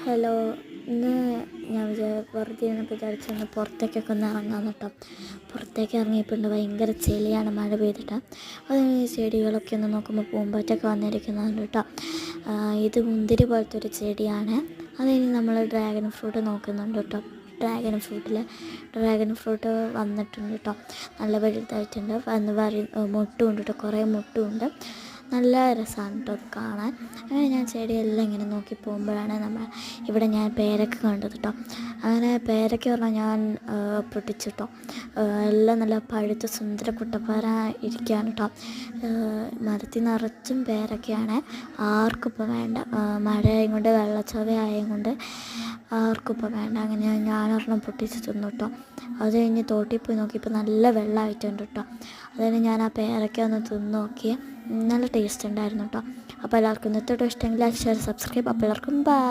Hello, ഇന്ന് ഞാൻ വെറുതെ ഇരുന്നപ്പോൾ വിചാരിച്ചൊന്ന് പുറത്തേക്കൊക്കെ ഒന്ന് ഇറങ്ങാമെന്ന് കേട്ടോ. പുറത്തേക്ക് ഇറങ്ങിയപ്പോൾ ഉണ്ട് ഭയങ്കര ചെളിയാണ്, മഴ പെയ്തിട്ട്. അതിന് ഈ ചെടികളൊക്കെ ഒന്ന് നോക്കുമ്പോൾ പൂമ്പാറ്റൊക്കെ വന്നിരിക്കുന്നുണ്ട് കേട്ടോ. ഇത് മുന്തിരി പോലത്തെ ഒരു ചെടിയാണ്. അതിന് നമ്മൾ ഡ്രാഗൺ ഫ്രൂട്ട് നോക്കുന്നുണ്ട് കേട്ടോ. ഡ്രാഗൺ ഫ്രൂട്ട് വന്നിട്ടുണ്ട് കേട്ടോ. നല്ല വലുതായിട്ടുണ്ട്. മുട്ടുമുണ്ട് കേട്ടോ, കുറേ മുട്ടുമുണ്ട്. നല്ല രസമാണ് കേട്ടോ അത് കാണാൻ. അങ്ങനെ ഞാൻ ചെടിയെല്ലാം ഇങ്ങനെ നോക്കി പോകുമ്പോഴാണ് ഇവിടെ ഞാൻ പേരക്ക കണ്ടത് കേട്ടോ. അങ്ങനെ പേരക്ക പറഞ്ഞാൽ ഞാൻ പൊട്ടിച്ചു കേട്ടോ. എല്ലാം നല്ല പഴുത്ത സുന്ദര കുട്ടപ്പാറ ഇരിക്കുകയാണ് കേട്ടോ. മരത്തിൽ നിറച്ചും പേരക്കയാണ്. ആർക്കും ഇപ്പം വേണ്ട, മഴയും കൊണ്ട് വെള്ളച്ചവയായും കൊണ്ട് ആർക്കും ഇപ്പം വേണ്ട. അങ്ങനെ ഞാനൊരെണ്ണം പൊട്ടിച്ച് തിന്നു കേട്ടോ. അത് കഴിഞ്ഞ് തോട്ടിൽ പോയി നോക്കിയപ്പോൾ നല്ല വെള്ളമായിട്ടുണ്ട് കേട്ടോ. അതുകഴിഞ്ഞ് ഞാൻ ആ പേരക്ക ഒന്ന് തിന്ന് നോക്കി. നല്ല ടേസ്റ്റ് ഉണ്ടായിരുന്നു കേട്ടോ. അപ്പോൾ എല്ലാവർക്കും ഇന്നത്തെ ഇഷ്ടമെങ്കിൽ ഷെയർ, സബ്സ്ക്രൈബ്. അപ്പോൾ എല്ലാവർക്കും ബൈ.